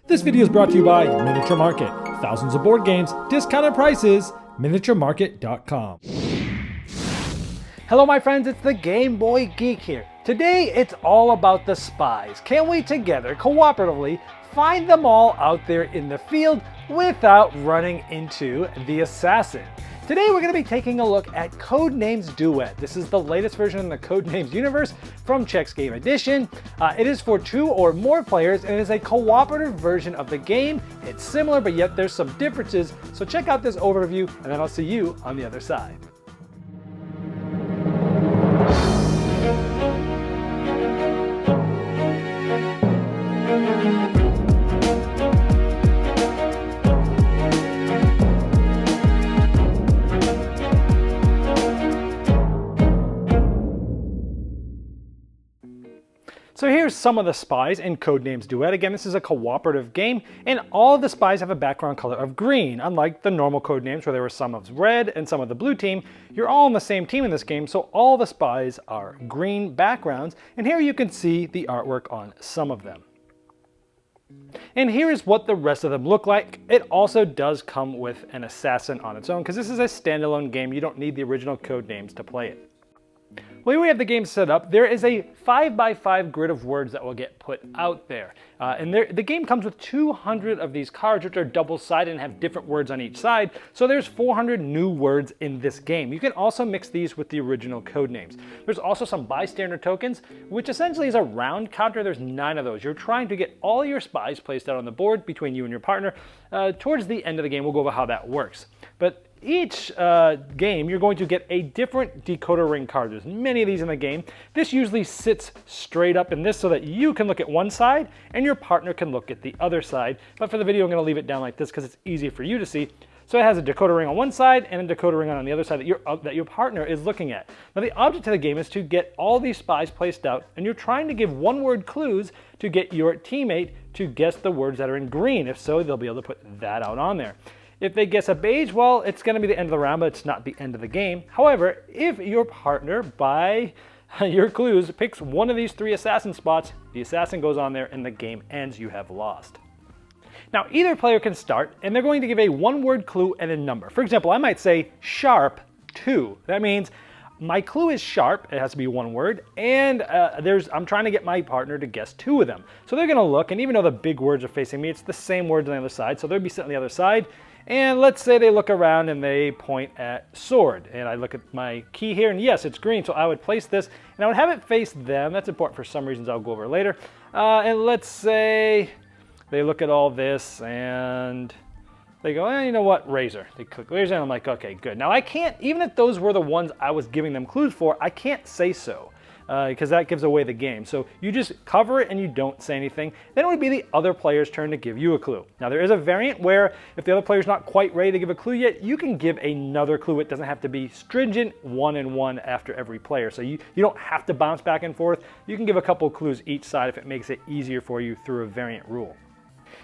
This video is brought to you by Miniature Market. Thousands of board games, discounted prices, miniaturemarket.com. Hello my friends, it's the Game Boy Geek here. Today it's all about the spies. Can we together, cooperatively, find them all out there in the field without running into the assassin? Today we're going to be taking a look at Codenames Duet. This is the latest version in the Codenames universe from Czech Games Edition. It is for 2 or more players and it is a cooperative version of the game. It's similar, but yet there's some differences. So check out this overview and then I'll see you on the other side. So here's some of the spies in Codenames Duet. Again, this is a cooperative game, and all of the spies have a background color of green. Unlike the normal Codenames where there were some of red and some of the blue team, you're all on the same team in this game, so all the spies are green backgrounds, and here you can see the artwork on some of them. And here is what the rest of them look like. It also does come with an assassin on its own, because this is a standalone game. You don't need the original Codenames to play it. Well, here we have the game set up. There is a 5x5 grid of words that will get put out there. The game comes with 200 of these cards, which are double-sided and have different words on each side. So there's 400 new words in this game. You can also mix these with the original Codenames. There's also some bystander tokens, which essentially is a round counter. There's 9 of those. You're trying to get all your spies placed out on the board between you and your partner. Towards the end of the game, we'll go over how that works. But each game, you're going to get a different decoder ring card. There's many of these in the game. This usually sits straight up in this so that you can look at one side and your partner can look at the other side. But for the video, I'm going to leave it down like this because it's easy for you to see. So it has a decoder ring on one side and a decoder ring on the other side that your partner is looking at. Now the object of the game is to get all these spies placed out, and you're trying to give one-word clues to get your teammate to guess the words that are in green. If so, they'll be able to put that out on there. If they guess a beige, well, it's going to be the end of the round, but it's not the end of the game. However, if your partner, by your clues, picks one of these 3 assassin spots, the assassin goes on there and the game ends. You have lost. Now, either player can start, and they're going to give a one-word clue and a number. For example, I might say sharp 2. That means my clue is sharp, it has to be one word, and I'm trying to get my partner to guess 2 of them. So they're going to look, and even though the big words are facing me, it's the same words on the other side, so they'll be sitting on the other side. And let's say they look around and they point at sword. And I look at my key here, and yes, it's green, so I would place this, and I would have it face them. That's important for some reasons I'll go over later. And let's say they look at all this, and they go, you know what, razor. They click razor, and I'm like, okay, good. Now I can't, even if those were the ones I was giving them clues for, I can't say so. Because that gives away the game. So you just cover it and you don't say anything. Then it would be the other player's turn to give you a clue. Now there is a variant where if the other player's not quite ready to give a clue yet, you can give another clue. It doesn't have to be stringent 1 and 1 after every player. So you don't have to bounce back and forth. You can give a couple of clues each side if it makes it easier for you through a variant rule.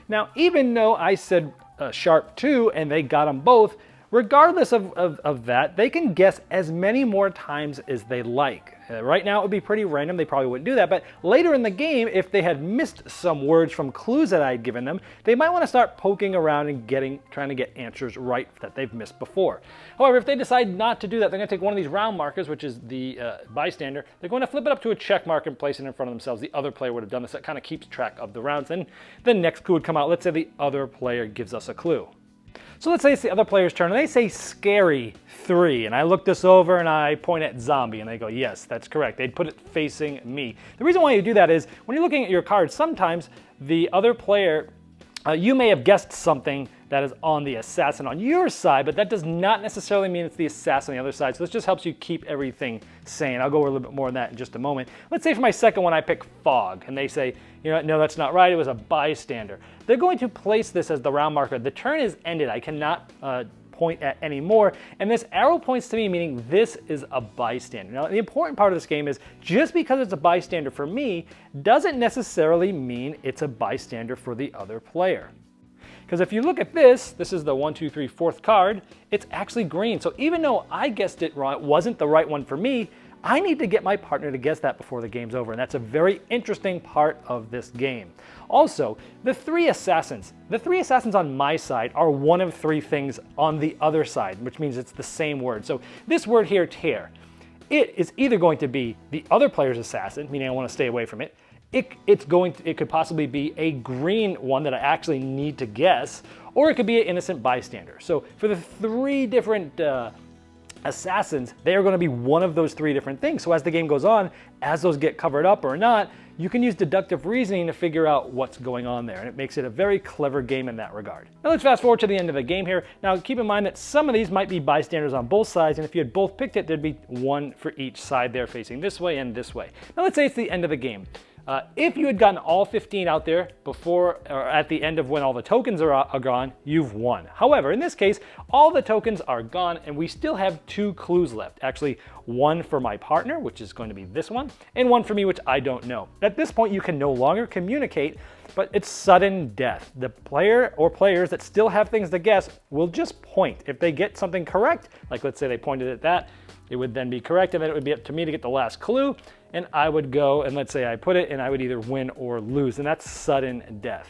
Now even though I said sharp 2 and they got them both, regardless of that, they can guess as many more times as they like. Right now it would be pretty random, they probably wouldn't do that, but later in the game, if they had missed some words from clues that I had given them, they might want to start poking around and trying to get answers right that they've missed before. However, if they decide not to do that, they're going to take one of these round markers, which is the bystander, they're going to flip it up to a check mark and place it in front of themselves. The other player would have done this. That kind of keeps track of the rounds. Then the next clue would come out. Let's say the other player gives us a clue. So let's say it's the other player's turn, and they say scary 3, and I look this over and I point at zombie, and they go, yes, that's correct. They'd put it facing me. The reason why you do that is when you're looking at your cards, sometimes the other player, you may have guessed something that is on the assassin on your side, but that does not necessarily mean it's the assassin on the other side. So this just helps you keep everything sane. I'll go over a little bit more on that in just a moment. Let's say for my second one, I pick fog, and they say, you know, no, that's not right. It was a bystander. They're going to place this as the round marker. The turn is ended. I cannot point at any more, and this arrow points to me, meaning this is a bystander. Now, the important part of this game is just because it's a bystander for me doesn't necessarily mean it's a bystander for the other player. Because if you look at this is the 1, 2, 3, 4th card, it's actually green. So even though I guessed it wrong, it wasn't the right one for me, I need to get my partner to guess that before the game's over, and that's a very interesting part of this game. Also, the three assassins. The three assassins on my side are one of three things on the other side, which means it's the same word. So this word here, tear, it is either going to be the other player's assassin, meaning I want to stay away from it. It could possibly be a green one that I actually need to guess, or it could be an innocent bystander. So for the three different assassins, they are going to be one of those three different things. So as the game goes on, as those get covered up or not, you can use deductive reasoning to figure out what's going on there, and it makes it a very clever game in that regard. Now let's fast forward to the end of the game here. Now keep in mind that some of these might be bystanders on both sides, and if you had both picked it, there'd be one for each side there facing this way and this way. Now let's say it's the end of the game. If you had gotten all 15 out there before or at the end of when all the tokens are gone, you've won. However, in this case, all the tokens are gone and we still have 2 clues left. Actually, one for my partner, which is going to be this one, and one for me, which I don't know. At this point, you can no longer communicate, but it's sudden death. The player or players that still have things to guess will just point. If they get something correct, like let's say they pointed at that, it would then be correct, and then it would be up to me to get the last clue, and I would go, and let's say I put it, and I would either win or lose, and that's sudden death.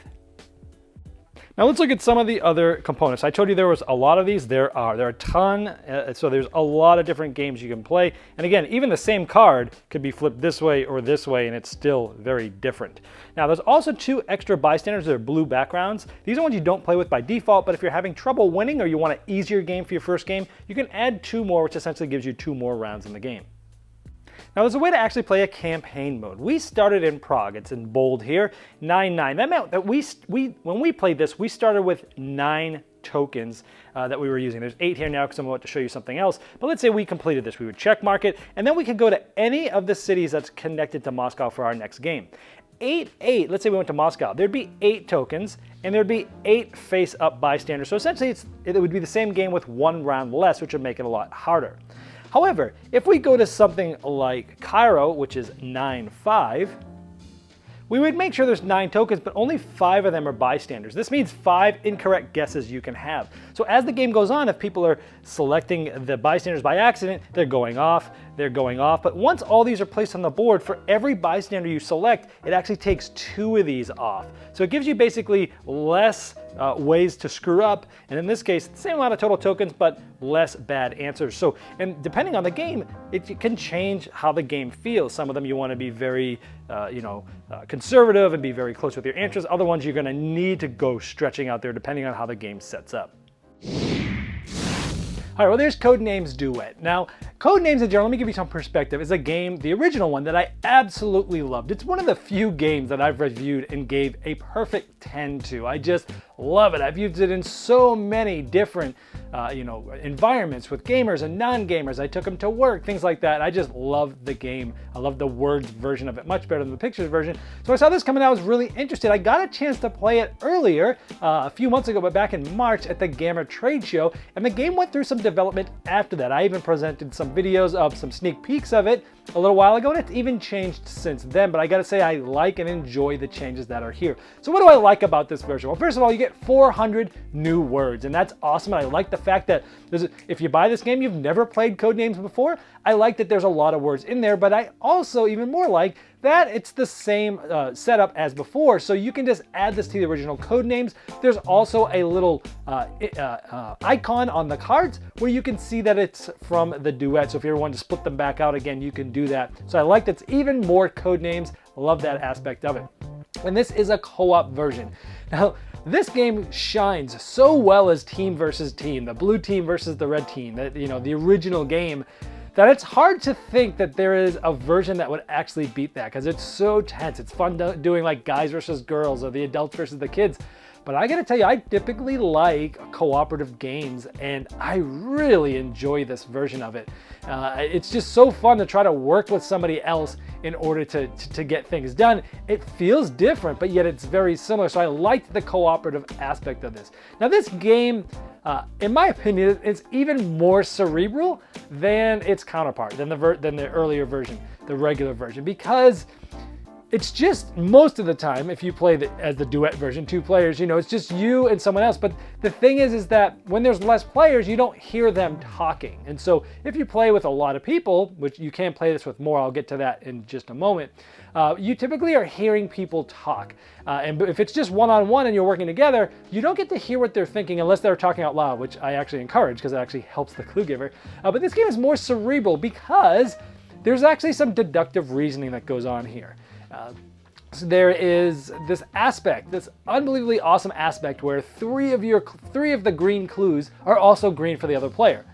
Now let's look at some of the other components. I told you there was a lot of these. There are a ton, so there's a lot of different games you can play. And again, even the same card could be flipped this way or this way, and it's still very different. Now there's also 2 extra bystanders that are blue backgrounds. These are ones you don't play with by default, but if you're having trouble winning or you want an easier game for your first game, you can add 2 more, which essentially gives you 2 more rounds in the game. Now there's a way to actually play a campaign mode. We started in Prague, it's in bold here, 9-9. That meant that when we played this, we started with 9 tokens that we were using. There's 8 here now because I'm about to show you something else. But let's say we completed this. We would check mark it, and then we could go to any of the cities that's connected to Moscow for our next game. 8-8, let's say we went to Moscow, there'd be 8 tokens, and there'd be 8 face-up bystanders. So essentially it would be the same game with 1 round less, which would make it a lot harder. However, if we go to something like Cairo, which is 9-5, we would make sure there's 9 tokens, but only 5 of them are bystanders. This means 5 incorrect guesses you can have. So as the game goes on, if people are selecting the bystanders by accident, they're going off. But once all these are placed on the board, for every bystander you select, it actually takes 2 of these off. So it gives you basically less ways to screw up, and in this case, the same amount of total tokens, but less bad answers. So, and depending on the game, it can change how the game feels. Some of them you want to be very, conservative and be very close with your answers. Other ones you're going to need to go stretching out there depending on how the game sets up. All right, well, there's Codenames Duet. Now, Codenames in general, let me give you some perspective, is a game, the original one, that I absolutely loved. It's one of the few games that I've reviewed and gave a perfect 10 to. I just love it. I've used it in so many different environments with gamers and non-gamers. I took them to work, things like that. I just love the game. I love the words version of it much better than the pictures version. So I saw this coming out, I was really interested. I got a chance to play it earlier, a few months ago, but back in March at the Gamer Trade Show, and the game went through some development after that. I even presented some videos of some sneak peeks of it a little while ago, and it's even changed since then, but I gotta say I like and enjoy the changes that are here. So what do I like about this version? Well, first of all, you get 400 new words, and that's awesome. And I like the fact that if you buy this game, you've never played Codenames before, I like that there's a lot of words in there, but I also even more like that it's the same setup as before, so you can just add this to the original Codenames. There's also a little icon on the cards where you can see that it's from the Duet, so if you ever want to split them back out again, you can do that. So I like that it's even more Codenames. Love that aspect of it. And this is a co-op version. Now, this game shines so well as team versus team, the blue team versus the red team, the original game, that it's hard to think that there is a version that would actually beat that, because it's so tense. It's fun doing like guys versus girls or the adults versus the kids. But I gotta tell you, I typically like cooperative games, and I really enjoy this version of it. It's just so fun to try to work with somebody else in order to get things done. It feels different, but yet it's very similar. So I liked the cooperative aspect of this. Now this game, in my opinion, is even more cerebral than its counterpart, than the earlier version, the regular version, because It's just most of the time, if you play as the Duet version, 2 players, it's just you and someone else. But the thing is that when there's less players, you don't hear them talking. And so if you play with a lot of people, which you can play this with more, I'll get to that in just a moment, you typically are hearing people talk. And if it's just one-on-one and you're working together, you don't get to hear what they're thinking unless they're talking out loud, which I actually encourage because it actually helps the clue giver. But this game is more cerebral because there's actually some deductive reasoning that goes on here. So there is this aspect, this unbelievably awesome aspect where three of the green clues are also green for the other player.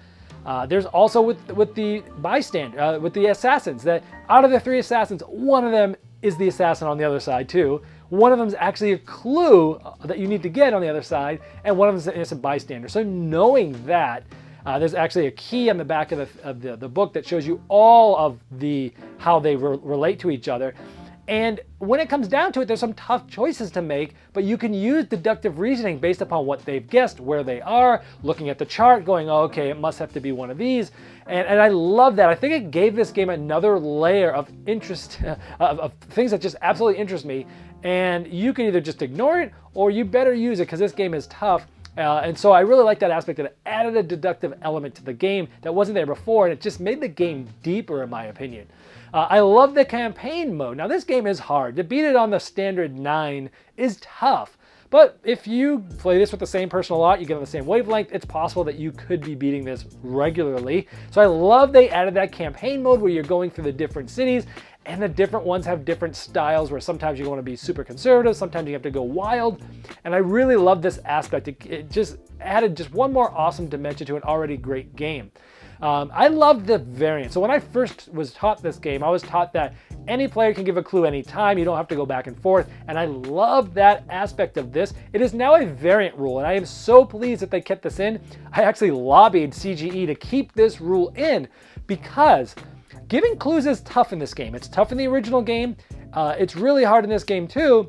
There's also with the bystander, with the assassins, that out of the 3 assassins, one of them is the assassin on the other side too. One of them is actually a clue that you need to get on the other side, and one of them is an innocent bystander. So knowing that, there's actually a key on the back of the book that shows you all of how they relate to each other. And when it comes down to it, there's some tough choices to make, but you can use deductive reasoning based upon what they've guessed, where they are, looking at the chart, going, oh, okay, it must have to be one of these. And I love that. I think it gave this game another layer of interest, of things that just absolutely interest me. And you can either just ignore it, or you better use it, because this game is tough. And so I really like that aspect, that it added a deductive element to the game that wasn't there before, and it just made the game deeper, in my opinion. I love the campaign mode. Now, this game is hard. To beat it on the standard 9 is tough. But if you play this with the same person a lot, you get on the same wavelength, it's possible that you could be beating this regularly. So I love they added that campaign mode where you're going through the different cities, and the different ones have different styles where sometimes you want to be super conservative, sometimes you have to go wild. And I really love this aspect. It just added just one more awesome dimension to an already great game. I love the variant. So when I first was taught this game, I was taught that any player can give a clue anytime. You don't have to go back and forth. And I love that aspect of this. It is now a variant rule, and I am so pleased that they kept this in. I actually lobbied CGE to keep this rule in because giving clues is tough in this game. It's tough in the original game. It's really hard in this game too.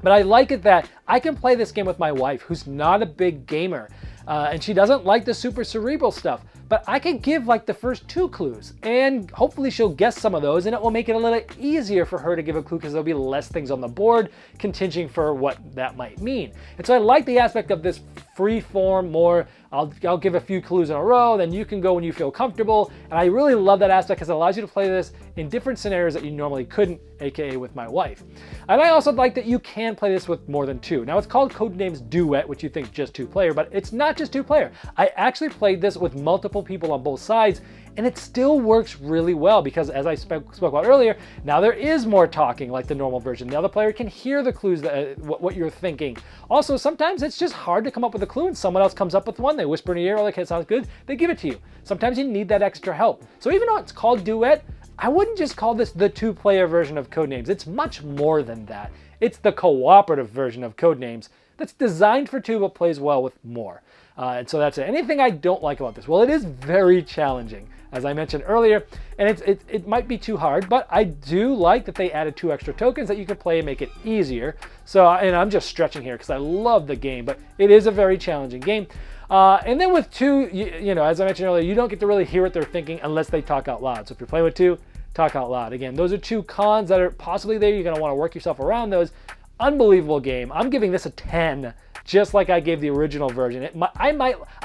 But I like it that I can play this game with my wife, who's not a big gamer. And she doesn't like the super cerebral stuff. But I can give like the first 2 clues, and hopefully she'll guess some of those, and it will make it a little easier for her to give a clue because there'll be less things on the board contingent for what that might mean. And so I like the aspect of this free form, more I'll give a few clues in a row, then you can go when you feel comfortable. And I really love that aspect because it allows you to play this in different scenarios that you normally couldn't, aka with my wife. And I also like that you can play this with more than 2. Now, it's called Codenames Duet, which you think just 2 player, but it's not just 2 player. I actually played this with multiple people on both sides, and it still works really well because, as I spoke about earlier, now there is more talking like the normal version. The other player can hear the clues, what you're thinking. Also, sometimes it's just hard to come up with a clue and someone else comes up with one. They whisper in your ear, okay, it sounds good. They give it to you. Sometimes you need that extra help. So even though it's called Duet, I wouldn't just call this the 2-player version of Codenames. It's much more than that. It's the cooperative version of Codenames that's designed for 2 but plays well with more. And so that's it. Anything I don't like about this? Well, it is very challenging, as I mentioned earlier, and it might be too hard, but I do like that they added 2 extra tokens that you can play and make it easier. So, and I'm just stretching here because I love the game, but it is a very challenging game. And then with 2, you know, as I mentioned earlier, you don't get to really hear what they're thinking unless they talk out loud. So if you're playing with 2, talk out loud. Again, those are 2 cons that are possibly there. You're going to want to work yourself around those. Unbelievable game. I'm giving this a 10, just like I gave the original version. I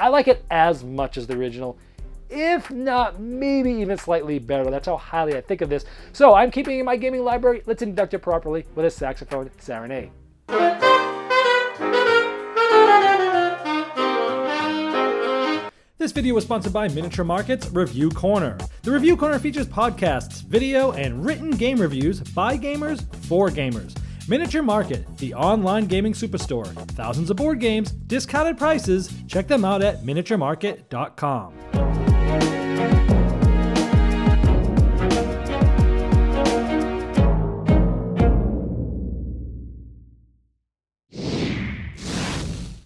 like it as much as the original, if not maybe even slightly better. That's how highly I think of this. So I'm keeping it in my gaming library. Let's induct it properly with a saxophone serenade. This video was sponsored by Miniature Market's Review Corner. The Review Corner features podcasts, video, and written game reviews by gamers for gamers. Miniature Market, the online gaming superstore. Thousands of board games, discounted prices. Check them out at miniaturemarket.com.